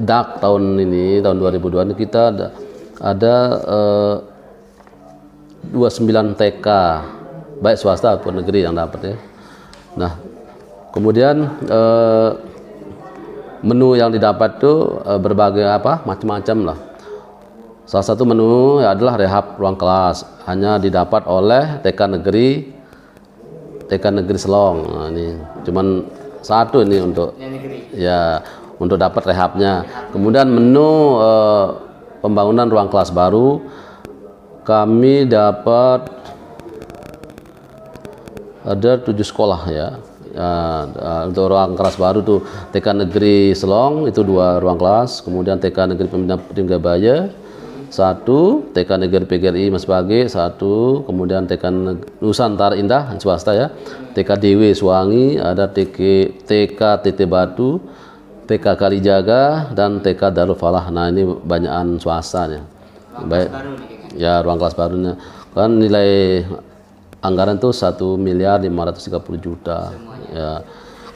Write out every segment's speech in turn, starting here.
DAK tahun 2002 ini kita ada 29 TK baik swasta ataupun negeri yang dapat ya. Nah, kemudian menu yang didapat tuh berbagai macam-macam lah. Salah satu menu adalah rehab ruang kelas, hanya didapat oleh TK Negeri Selong. Nah, ini cuman satu ini untuk ya untuk dapat rehabnya. Kemudian menu pembangunan ruang kelas baru kami dapat ada 7 sekolah ya. Untuk ruang kelas baru tuh TK Negeri Selong itu 2 ruang kelas, kemudian TK Negeri Pembina Tinggabaya 1, TK Negeri PGRI Mas Bage 1, kemudian TK Nusantara Indah swasta ya, TK DW Suwangi, ada TK TT Batu, TK Kalijaga, dan TK Darul Falah. Nah ini banyakan swastanya. Baik ya, ruang kelas barunya kan nilai anggaran tuh 1.530.000.000 ya.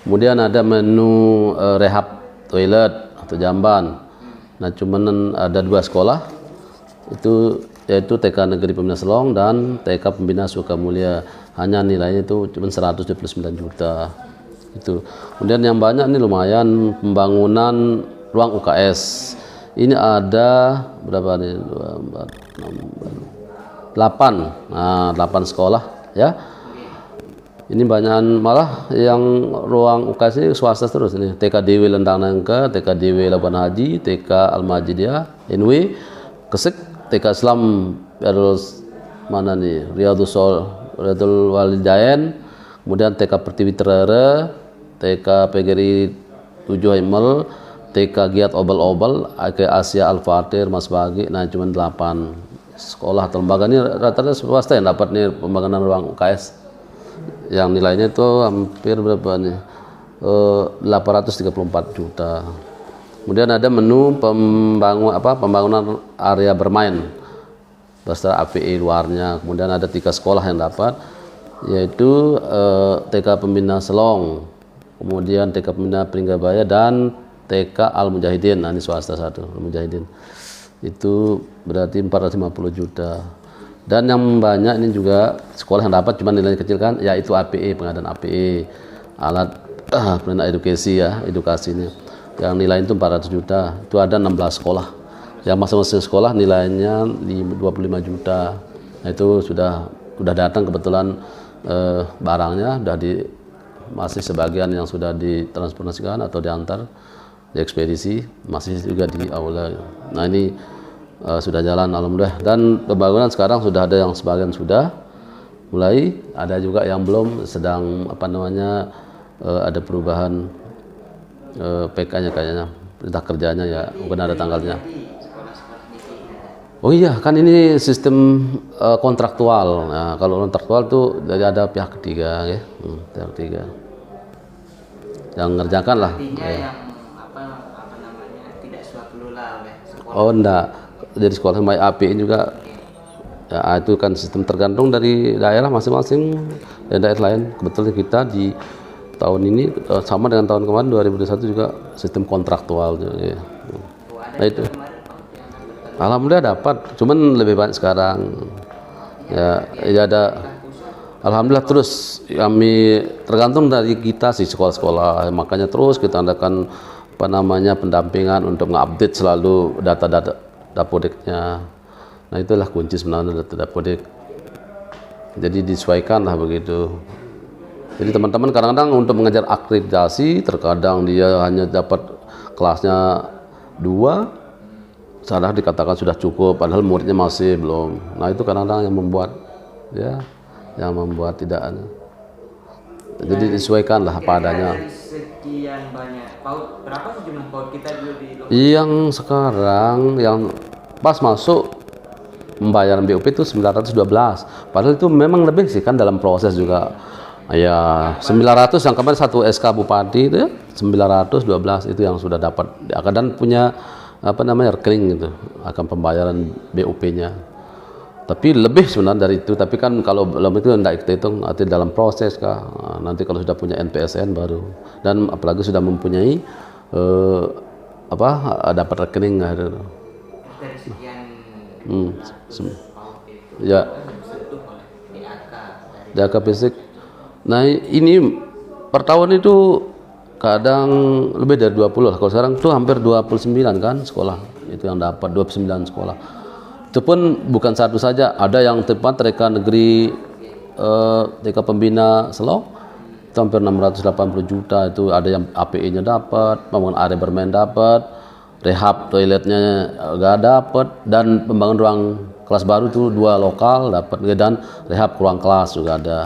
Kemudian ada menu rehab toilet atau jamban. Nah cuman ada 2 sekolah itu, yaitu TK Negeri Pembina Selong dan TK Pembina Sukamulya, hanya nilainya itu cuma 129 juta itu. Kemudian yang banyak ini lumayan pembangunan ruang UKS. Ini ada berapa nih? 8. Nah, 8 sekolah ya. Ini banyak malah yang ruang UKS ini swasta terus ini. TK DW Lentang Nangka, TK DW Labuan Haji, TK Al-Majidiyah, NW, Kesek, TK Islam Riyadul Walidain, kemudian TK Pertiwi Terere, TK PGRI 7 Himel, TK Giat Obel-Obel, AK Asia Al-Fatir Mas Bagi. Nah cuma 8 sekolah atau lembaga ini rata-rata swasta yang dapat nih pembangunan ruang UKS yang nilainya itu hampir berapa nih 834 juta. Kemudian ada menu pembangunan area bermain beserta APE luarnya. Kemudian ada 3 sekolah yang dapat, yaitu TK Pembina Selong, kemudian TK Pembina Pringgabaya, dan TK Al Mujahidin. Nah ini swasta 1 Al Mujahidin. Itu berarti 450 juta. Dan yang banyak ini juga sekolah yang dapat cuma nilainya kecil kan, yaitu APE, pengadaan APE, alat pendidikan edukasi ini. Yang nilai itu 400 juta. Itu ada 16 sekolah. Yang masing-masing sekolah nilainya 25 juta. Nah itu sudah datang kebetulan barangnya masih sebagian yang sudah ditransportasikan atau diantar di ekspedisi, masih juga di aula. Nah ini sudah jalan alhamdulillah, dan pembangunan sekarang sudah ada yang sebagian sudah mulai, ada juga yang belum, sedang ada perubahan PK-nya kayaknya, perintah kerjanya ya, bukan ada tanggalnya. Oh iya, kan ini sistem kontraktual. Nah, kalau kontraktual tuh dari ada pihak ketiga ya, pihak ketiga yang ngerjakan lah. Yang tidak swaklola oleh sekolah. Oh enggak, dari sekolah baik API juga ya, itu kan sistem tergantung dari daerah masing-masing dan daerah lain. Kebetulan kita di tahun ini sama dengan tahun kemarin 2021 juga sistem kontraktual ya. Nah itu alhamdulillah dapat, cuman lebih banyak sekarang ya ada alhamdulillah. Terus kami tergantung dari kita sih sekolah-sekolah, makanya terus kita adakan pendampingan untuk mengupdate selalu data-data dapodeknya. Nah itulah kunci sebenarnya data dapodek, jadi disesuaikan lah begitu. Jadi teman-teman kadang-kadang untuk mengejar akreditasi, terkadang dia hanya dapat kelasnya 2, salah dikatakan sudah cukup, padahal muridnya masih belum. Nah itu kadang-kadang yang membuat tidak ada. Jadi disesuaikan lah apa adanya. Dari sekian banyak PAUD, berapa sih jumlah PAUD kita dulu di Lombok? Yang sekarang yang pas masuk pembayaran BUP itu 912, padahal itu memang lebih sih kan dalam proses juga. Ya 900 yang kemarin 1 SK Bupati itu ya, 912 itu yang sudah dapat, dan punya rekening gitu akan pembayaran BUP-nya. Tapi lebih sebenarnya dari itu, tapi kan kalau belum itu tidak kita hitung, nanti dalam proses kah, nanti kalau sudah punya NPSN baru, dan apalagi sudah mempunyai dapat rekening gitu. Dari sekian Hmm. PAUD itu Ya, disentuh oleh DAK dari DAK fisik. Nah, ini per tahun itu kadang lebih dari 20 lah. Kalau sekarang tuh hampir 29 kan sekolah itu yang dapat 29 sekolah. Itu pun bukan satu saja, ada yang tepat TK negeri TK pembina Selok itu hampir 680 juta, itu ada yang API-nya dapat, pembangunan area bermain dapat, rehab toiletnya enggak dapat, dan pembangunan ruang kelas baru itu 2 lokal dapat, dan rehab ruang kelas juga ada.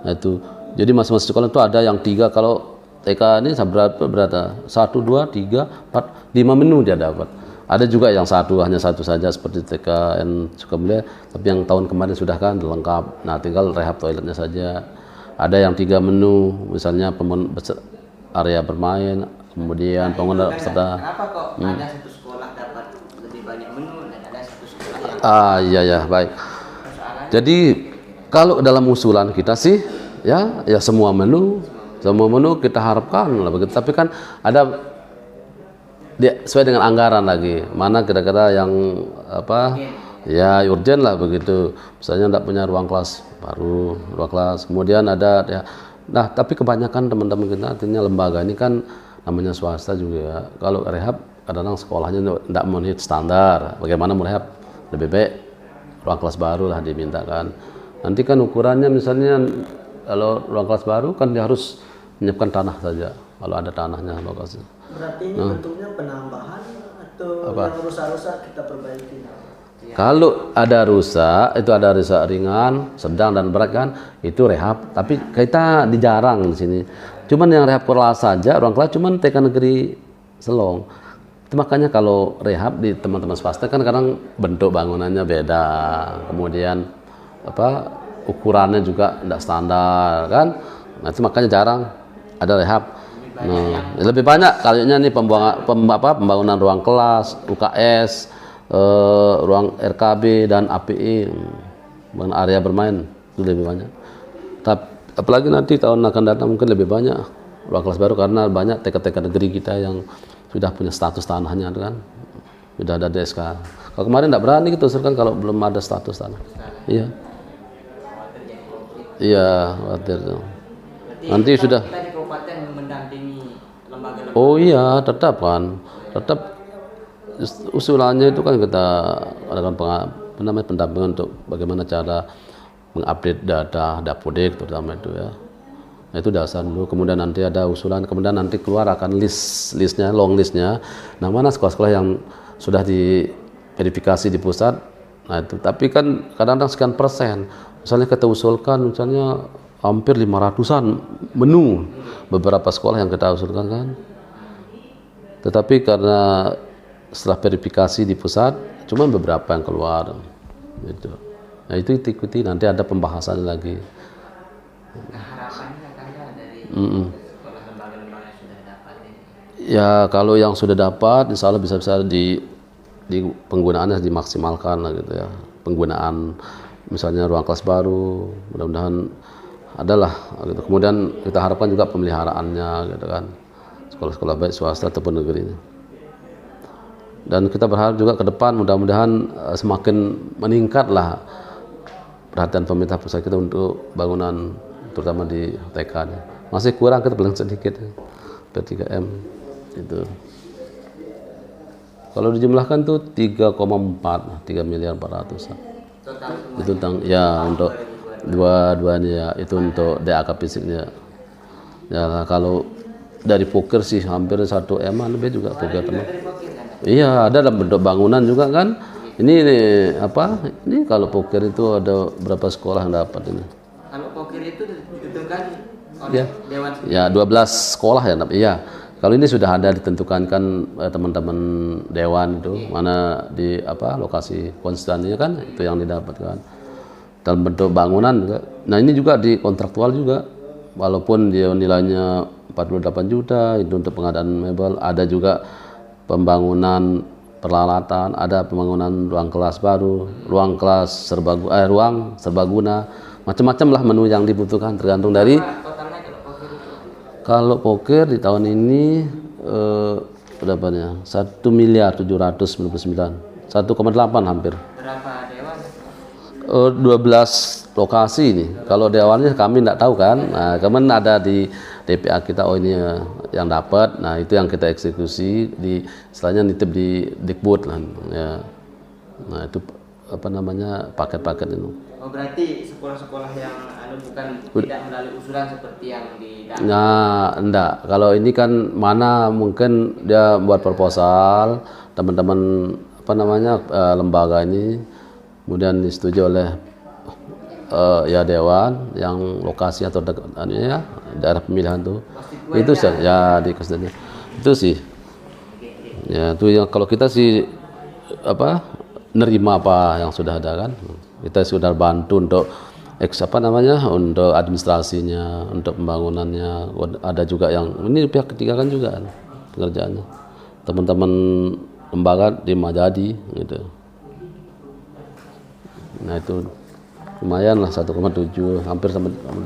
Nah itu, jadi masing-masing sekolah itu ada yang 3, kalau TK ini berapa? 1, 2, 3, 4, 5 menu dia dapat. Ada juga yang hanya satu saja seperti TKN Sukamulya, tapi yang tahun kemarin sudah kan lengkap. Nah tinggal rehab toiletnya saja. Ada yang 3 menu, misalnya area bermain, kemudian pengguna peserta. kenapa kok ada satu sekolah dapat lebih banyak menu dan ada satu sekolah yang Iya baik. persoalannya Jadi kalau dalam usulan kita sih ya semua menu kita harapkan lah begitu. Tapi kan ada sesuai dengan anggaran lagi. Mana kira-kira yang ya urgent lah begitu. Misalnya tidak punya ruang kelas baru, ruang kelas. Kemudian ada ya. Nah, tapi kebanyakan teman-teman kita artinya lembaga ini kan namanya swasta juga. Kalau rehab kadang-kadang sekolahnya tidak memenuhi standar. Bagaimana merehab? Lebih baik ruang kelas baru lah dimintakan. Nanti kan ukurannya misalnya kalau ruang kelas baru kan dia harus menyiapkan tanah saja. Kalau ada tanahnya lokasi. Berarti ini bentuknya penambahan atau yang rusak-rusak kita perbaiki? Kalau ada rusak, itu ada rusak ringan, sedang dan berat kan, itu rehab. Tapi kita dijarang di sini. Cuman yang rehab kelas saja, ruang kelas cuman TK negeri Selong. Itu makanya kalau rehab di teman-teman swasta kan kadang bentuk bangunannya beda. Kemudian ukurannya juga tidak standar kan. Nah, itu makanya jarang ada rehab. Nah, lebih banyak kayaknya nih pembangunan ruang kelas, UKS, ruang RKB dan API, area bermain itu lebih banyak. Tapi apalagi nanti tahun akan datang mungkin lebih banyak ruang kelas baru karena banyak TK-TK negeri kita yang sudah punya status tanahnya kan, sudah ada DSK. Kalau kemarin tidak berani kita usulkan kalau belum ada status tanah. Iya. Iya, khawatir tuh. Nanti sudah. kita di kabupaten mendampingi lembaga-lembaga. Oh iya, tetap usulannya itu kan kita adakan pendampingan untuk bagaimana cara mengupdate data Dapodik terutama itu ya. Nah, itu dasar dulu, kemudian nanti ada usulan, kemudian nanti keluar akan listnya, long listnya. Nah, mana sekolah-sekolah yang sudah diverifikasi di pusat. Nah, itu tapi kan kadang-kadang sekian persen. Misalnya kita usulkan misalnya hampir 500-an menu beberapa sekolah yang kita usulkan kan. Tetapi karena setelah verifikasi di pusat cuma beberapa yang keluar gitu. Nah, itu ikuti nanti ada pembahasan lagi. Nah, harapannya katanya dari sekolah lembaga-lembaga yang sudah dapat ini. Ya kalau yang sudah dapat insya Allah bisa di penggunaannya dimaksimalkan lah gitu ya. Penggunaan misalnya ruang kelas baru mudah-mudahan adalah gitu. Kemudian kita harapkan juga pemeliharaannya gitu kan. Sekolah-sekolah baik swasta ataupun negeri. Dan kita berharap juga ke depan mudah-mudahan semakin meningkatlah perhatian pemerintah pusat kita untuk bangunan terutama di TK. Masih kurang, kita paling sedikit P3M itu. Kalau dijumlahkan tuh 3,4 3 miliar 400. Total semua. Itu tentang ya untuk dua-duanya itu untuk DAK fisiknya. Ya kalau dari poker sih hampir 1 M lebih juga poker teman. Dari Pokir kan? Iya, ada dalam bentuk bangunan juga kan. Ini Ini kalau poker itu ada berapa sekolah yang dapat ini? Kalau Pokir itu ditentukan oleh Ya. Dewan. Ya, 12 sekolah ya, iya. Kalau ini sudah ada ditentukan kan teman-teman dewan itu mana di lokasi konstannya kan itu yang didapatkan dalam bentuk bangunan juga. Nah, ini juga di kontraktual juga. Walaupun dia nilainya 48 juta itu untuk pengadaan mebel, ada juga pembangunan peralatan, ada pembangunan ruang kelas baru, ruang kelas ruang serbaguna, macam-macam lah menu yang dibutuhkan tergantung dari. Totalnya kalau Pokir itu Kalau poker di tahun ini berapanya? 1.799.000.000, 1,8 hampir. Berapa dewan? 12 lokasi ini. Kalau dewannya kami tidak tahu kan. Nah, kemarin ada di DPA kita, oh ini yang dapat. Nah, itu yang kita eksekusi di istilahnya nitip di Dikbud lah. Ya. Nah, itu apa namanya paket-paket itu. Oh, berarti sekolah-sekolah yang bukan tidak melalui usulan seperti yang di dalam. Nah, enggak. Kalau ini kan mana mungkin dia buat proposal, teman-teman apa namanya lembaga ini kemudian disetujui oleh ya dewan yang lokasi atau ya, daerah pemilihan tuh. Itu sih ya di konstituennya. Itu sih. Ya, itu yang kalau kita sih apa nerima apa yang sudah ada kan. Kita sudah bantu untuk untuk administrasinya, untuk pembangunannya. Ada juga yang ini pihak ketiga kan juga kan pengerjaannya. Teman-teman lembaga jadi gitu. Nah itu lumayan lah 1,7 hampir sampai 8.